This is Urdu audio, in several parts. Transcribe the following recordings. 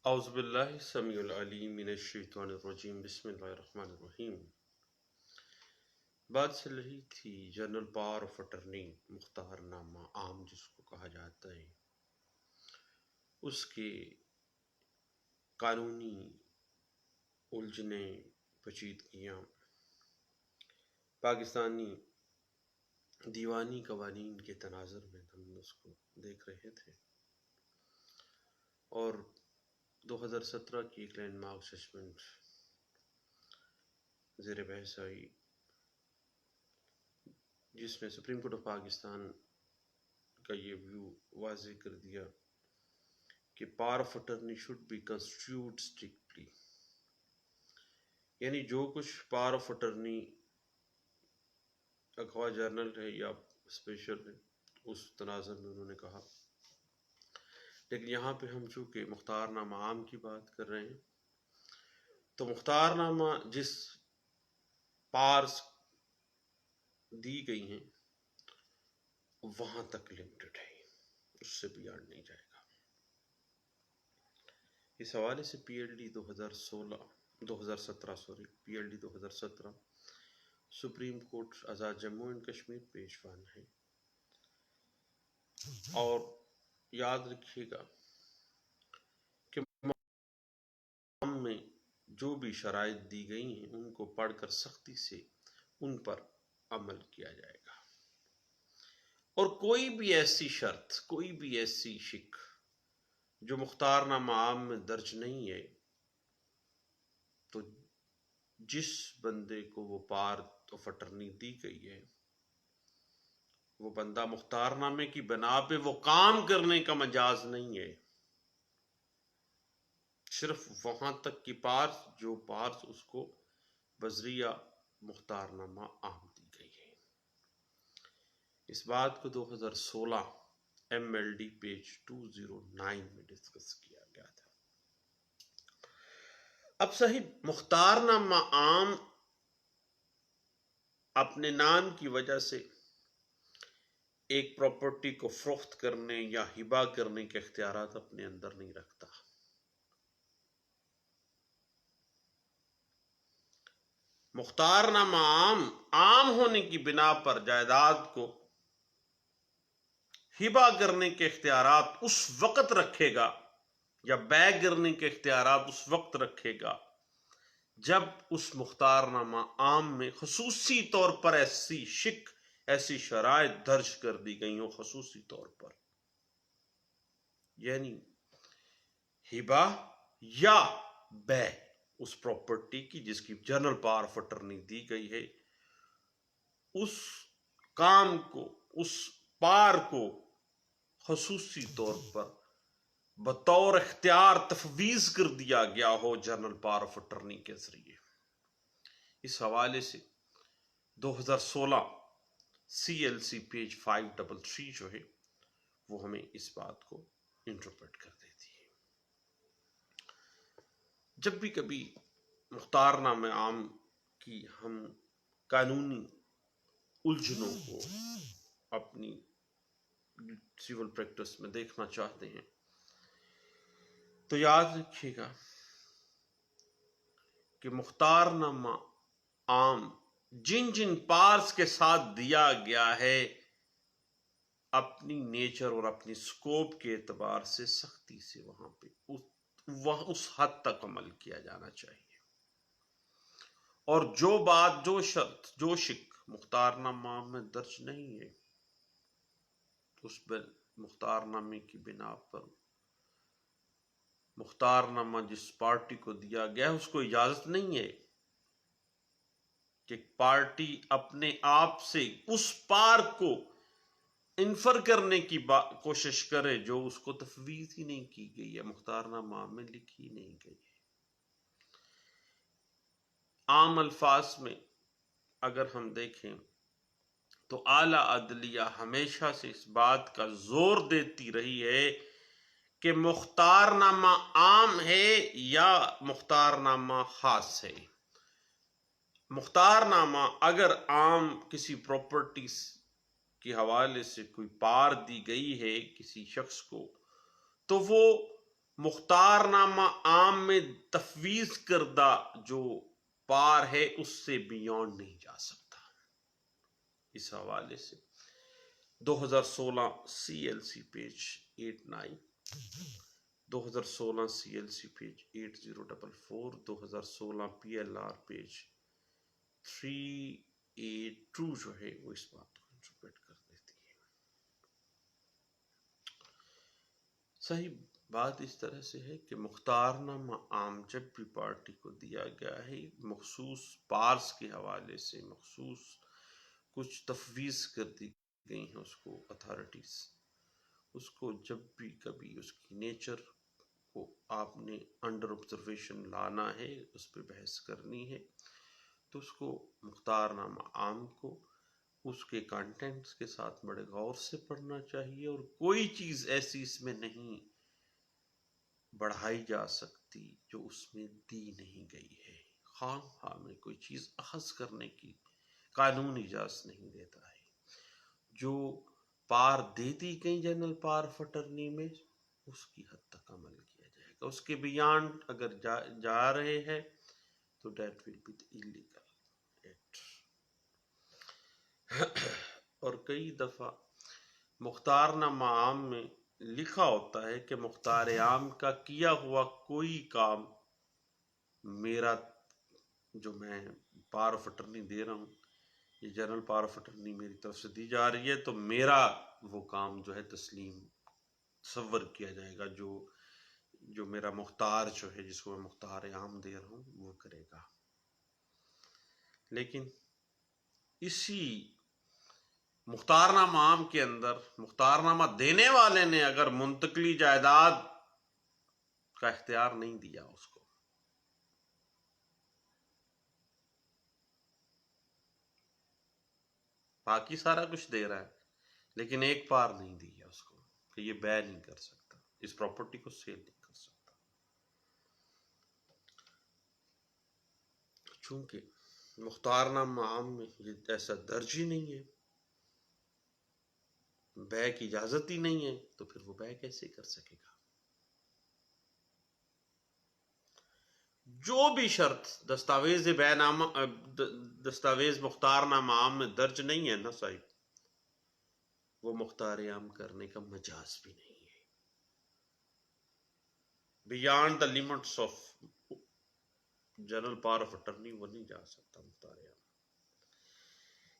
اعوذ باللہ السمیع العلیم من الشیطان الرجیم بسم اللہ الرحمن الرحیم۔ بات چل رہی تھی جنرل پاور آف اٹرنی مختار نامہ عام جس کو کہا جاتا ہے، اس کے قانونی الجھنیں پیچیدگیاں پاکستانی دیوانی قوانین کے تناظر میں ہم اس کو دیکھ رہے تھے، اور 2017 کی ایک لینڈ مارک ججمنٹ زیر بحث آئی جس میں سپریم کورٹ آف پاکستان کا یہ ویو واضح کر دیا کہ power of attorney should be constituted strictly, یعنی جو کچھ پاور آف اٹرنی اخواہ جرنل ہے یا اسپیشل ہے اس تناظر میں انہوں نے کہا، لیکن یہاں پہ ہم چونکہ مختار نامہ عام کی بات کر رہے ہیں تو مختار نامہ جس پارس دی گئی ہیں وہاں تک لمیٹڈ ہے، اس سے بیانڈ نہیں جائے گا۔ اس حوالے سے P L D 2017 supreme court Azad Jammu and Kashmir page 1 ہے، اور یاد رکھیے گا کہ مقام میں جو بھی شرائط دی گئی ہیں ان کو پڑھ کر سختی سے ان پر عمل کیا جائے گا، اور کوئی بھی ایسی شرط، کوئی بھی ایسی شک جو مختار نامہ عام میں درج نہیں ہے تو جس بندے کو وہ پاور آف اٹرنی دی گئی ہے وہ بندہ مختار نامے کی بنا پہ وہ کام کرنے کا مجاز نہیں ہے، صرف وہاں تک کی پارس جو پارس اس کو بذریعہ مختار نامہ عام دی گئی ہے۔ اس بات کو 2016 ایم ایل ڈی پیج 209 میں ڈسکس کیا گیا تھا۔ اب صحیح مختار نامہ عام اپنے نام کی وجہ سے ایک پراپرٹی کو فروخت کرنے یا ہبہ کرنے کے اختیارات اپنے اندر نہیں رکھتا۔ مختار نامہ عام ہونے کی بنا پر جائیداد کو ہبہ کرنے کے اختیارات اس وقت رکھے گا یا بے کرنے کے اختیارات اس وقت رکھے گا جب اس مختار نامہ عام میں خصوصی طور پر ایسی شک، ایسی شرائط درج کر دی گئی ہوں خصوصی طور پر، یعنی ہبہ یا بے اس پراپرٹی کی جس کی جنرل پاور آف اٹرنی دی گئی ہے، اس کام کو، اس پار کو خصوصی طور پر بطور اختیار تفویض کر دیا گیا ہو جنرل پاور آف اٹرنی کے ذریعے۔ اس حوالے سے 2016 سی ایل سی پیج 533 جو ہے وہ ہمیں اس بات کو انٹرپریٹ کر دیتی ہے۔ جب بھی کبھی مختار نامہ عام کی ہم قانونی الجھنوں کو اپنی سول پریکٹس میں دیکھنا چاہتے ہیں تو یاد رکھیے گا کہ مختار نامہ عام جن جن پارس کے ساتھ دیا گیا ہے اپنی نیچر اور اپنی سکوپ کے اعتبار سے سختی سے وہاں پہ اس حد تک عمل کیا جانا چاہیے، اور جو بات، جو شرط، جو شک مختار نامہ میں درج نہیں ہے اس پر مختار نامے کی بنا پر مختار نامہ جس پارٹی کو دیا گیا ہے اس کو اجازت نہیں ہے کہ پارٹی اپنے آپ سے اس پار کو انفر کرنے کی کوشش کرے جو اس کو تفویض ہی نہیں کی گئی ہے، مختار نامہ میں لکھی نہیں گئی ہے۔ عام الفاظ میں اگر ہم دیکھیں تو اعلیٰ عدلیہ ہمیشہ سے اس بات کا زور دیتی رہی ہے کہ مختار نامہ عام ہے یا مختار نامہ خاص ہے۔ مختار نامہ اگر عام کسی پراپرٹیز کے حوالے سے کوئی پار دی گئی ہے کسی شخص کو تو وہ مختار نامہ عام میں تفویض کردہ جو پار ہے اس سے بیونڈ نہیں جا سکتا. اس حوالے سے 2016 CLC page 89، 2016 CLC page 8044، 2016 PLR page 382 جو ہے وہ اس بات کو انٹرپریٹ کر دیتی ہے. صحیح بات اس طرح سے ہے کہ مختار نامہ عام جب بھی پارٹی کو دیا گیا ہے مخصوص پارس کے حوالے سے مخصوص کچھ تفویض کر دی گئی ہیں اس کو اتھارٹیز. اس کو جب بھی کبھی اس کی نیچر کو آپ نے انڈر آبزرویشن لانا ہے، اس پہ بحث کرنی ہے، تو اس کو مختار نامہ عام کو اس کے کانٹینٹس کے ساتھ بڑے غور سے پڑھنا چاہیے، اور کوئی چیز ایسی اس میں نہیں بڑھائی جا سکتی جو اس میں دی نہیں گئی ہے. خواہ میں کوئی چیز اخذ کرنے کی قانون اجازت نہیں دیتا ہے. جو پار دے دی گئی جنرل پار آف اٹرنی میں اس کی حد تک عمل کیا جائے گا. اس کے بیانڈ اگر جا رہے ہیں تو that will be illegal act. اور کئی دفعہ مختار نامہ عام میں لکھا ہوتا ہے کہ مختار عام کا کیا ہوا کوئی کام میرا جو میں پار آف اٹرنی دے رہا ہوں، یہ جنرل پار آف اٹرنی میری طرف سے دی جا رہی ہے، تو میرا وہ کام جو ہے تسلیم تصور کیا جائے گا، جو میرا مختار جو ہے جس کو میں مختار عام دے رہا ہوں وہ کرے گا. لیکن اسی مختار نامہ عام کے اندر مختار نامہ دینے والے نے اگر منتقلی جائیداد کا اختیار نہیں دیا اس کو، باقی سارا کچھ دے رہا ہے لیکن ایک پار نہیں دی ہے اس کو کہ یہ بے نہیں کر سکتا، اس پراپرٹی کو سیل نہیں کر سکتا. چونکہ مختار نامہ عام میں یہ ایسا درج ہی نہیں ہے، بے کی اجازت ہی نہیں ہے، تو پھر وہ بے کیسے کر سکے گا؟ جو بھی شرط دستاویز مختار نامہ عام میں درج نہیں ہے نا صاحب، وہ مختار عام کرنے کا مجاز بھی نہیں ہے. Beyond the limits of general power of attorney وہ نہیں جا سکتا مختار عام.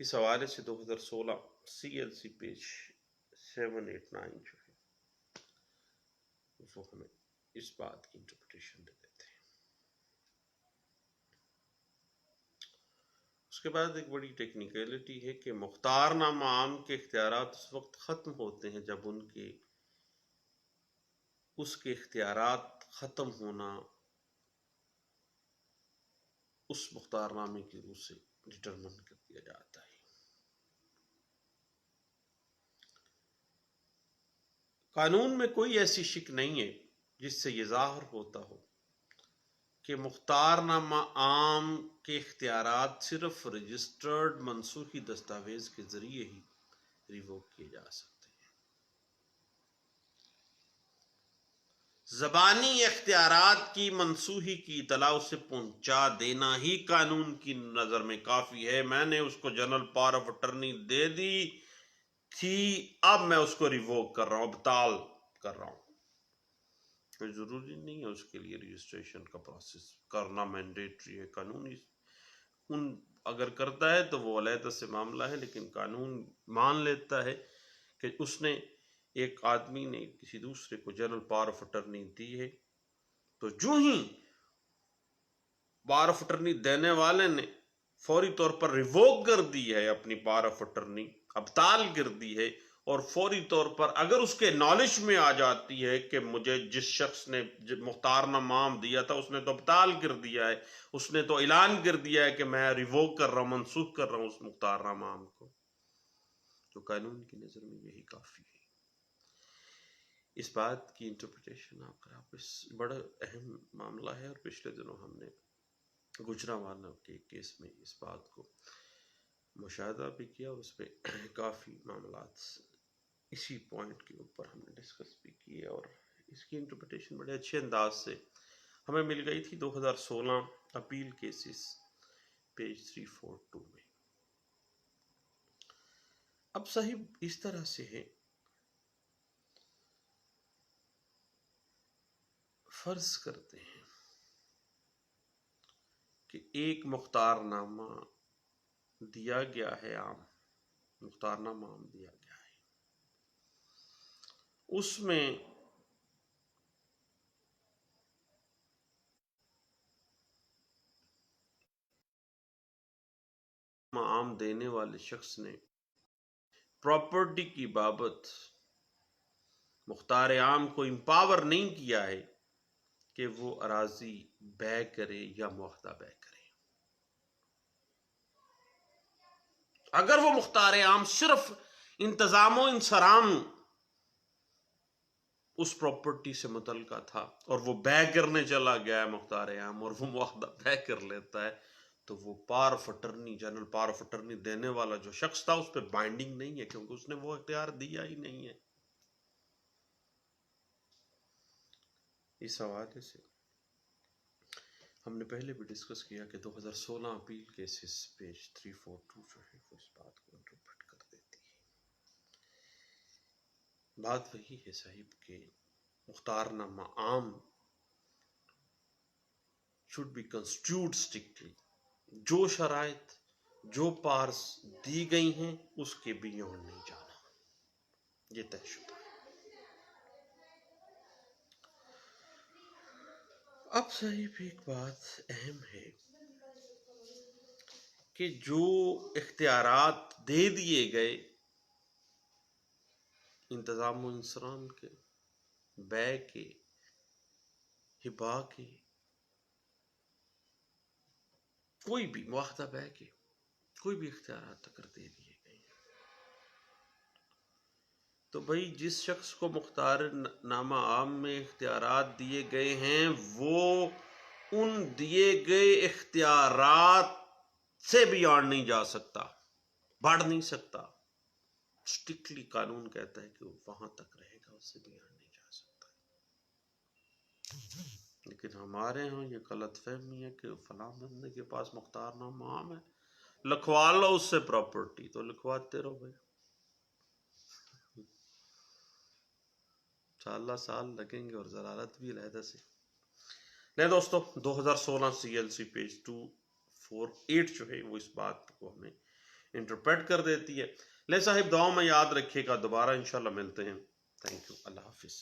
اس حوالے سے 2016 CLC پیج 789 جو ہے وہ ہمیں اس بات کی انٹرپریٹیشن دے دیتے ہیں. اس کے بعد ایک بڑی ٹیکنیکلٹی ہے کہ مختار نامہ عام کے اختیارات اس وقت ختم ہوتے ہیں جب اس کے اختیارات ختم ہونا اس مختار نامے کی روح سے ڈٹرمن کر دیا جاتا ہے. قانون میں کوئی ایسی شک نہیں ہے جس سے یہ ظاہر ہوتا ہو کہ مختار نامہ عام کے اختیارات صرف رجسٹرڈ منسوخی دستاویز کے ذریعے ہی ریووک کیے جا سکتے ہیں. زبانی اختیارات کی منسوخی کی اطلاع اسے پہنچا دینا ہی قانون کی نظر میں کافی ہے. میں نے اس کو جنرل پاور آف اٹرنی دے دی تھی، اب میں اس کو ریووک کر رہا ہوں، ابطال کر رہا ہوں. کوئی ضروری نہیں ہے اس کے لیے رجسٹریشن کا پروسیس کرنا مینڈیٹری ہے. قانون اگر کرتا ہے تو وہ علیحدہ سے معاملہ ہے، لیکن قانون مان لیتا ہے کہ اس نے ایک آدمی نے کسی دوسرے کو جنرل پاور آف اٹرنی دی ہے، تو جو ہی پاور آف اٹرنی دینے والے نے فوری طور پر ریووک کر دی ہے اپنی پاور آف اٹرنی، ابطال کر دی ہے، اور فوری طور پر اگر اس کے نالج میں آ جاتی ہے کہ مجھے جس شخص نے مختار نامہ عام دیا تھا اس نے تو ابطال کر دیا ہے، اس نے تو اعلان کر دیا ہے کہ میں ریووک کر رہا ہوں، منسوخ کر رہا ہوں اس مختار نامہ عام کو، تو قانون کی نظر میں یہی کافی ہے. اس بات کی انٹرپریٹیشن آپ اس بڑا اہم معاملہ ہے، اور پچھلے دنوں ہم نے گجرانوالہ کے کیس میں اس بات کو مشاہدہ بھی کیا، اور اس پہ کافی معاملات اسی پوائنٹ کے اوپر ہم نے ڈسکس بھی کیے اور اس کی انٹرپریٹیشن بڑے اچھے انداز سے ہمیں مل گئی تھی 2016 اپیل کیسز پیج 342 میں. اب صاحب اس طرح سے ہے، فرض کرتے ہیں کہ ایک مختار نامہ دیا گیا ہے، عام مختار نامہ عام دیا گیا ہے، اس میں عام دینے والے شخص نے پراپرٹی کی بابت مختار عام کو امپاور نہیں کیا ہے کہ وہ اراضی بے کرے یا معاہدہ بے کرے. اگر وہ مختار عام صرف انتظام و انصرام اس پراپرٹی سے متعلقہ تھا اور وہ بے کرنے چلا گیا ہے مختار عام، اور وہ معاہدہ بے کر لیتا ہے، تو وہ پار آف اٹرنی، جنرل پار آف اٹرنی دینے والا جو شخص تھا اس پہ بائنڈنگ نہیں ہے، کیونکہ اس نے وہ اختیار دیا ہی نہیں ہے. اس حوالے سے ہم نے پہلے بھی ڈسکس کیا کہ 2016 اپیل کیسز پیج 342 جو ہے وہ اس بات کو انٹرپریٹ کر دیتی ہے. بات وہی ہے صاحب کہ مختار نامہ عام should be construed strictly. جو شرائط جو پارس دی گئی ہیں اس کے بیونڈ نہیں جانا، یہ طے شدہ ہے. اب صاحب ایک بات اہم ہے کہ جو اختیارات دے دیے گئے انتظام و انصرام کے، بے کے، ہبا کے، کوئی بھی معاہدہ بے کے کوئی بھی اختیارات اگر دے دیے گئے ہیں، تو بھائی جس شخص کو مختار نامہ عام میں اختیارات دیے گئے ہیں وہ ان دیے گئے اختیارات سے بیانڈ نہیں جا سکتا، بڑھ نہیں سکتا. اسٹرکٹلی قانون کہتا ہے کہ وہ وہاں تک رہے گا، اس سے بیانڈ نہیں جا سکتا. لیکن ہمارے ہاں یہ غلط فہمی ہے کہ فلاں بندے کے پاس مختار نامہ عام ہے، لکھوا لو اس سے پراپرٹی، تو لکھواتے رہو بھائی، 4 سال لگیں گے اور ضرارت بھی علیحدہ سے. نہیں دوستو، 2016 CLC پیج 248 جو ہے وہ اس بات کو ہمیں انٹرپریٹ کر دیتی ہے. لے صاحب دعاؤں میں یاد رکھیے گا، دوبارہ انشاءاللہ ملتے ہیں. تھینک یو، اللہ حافظ.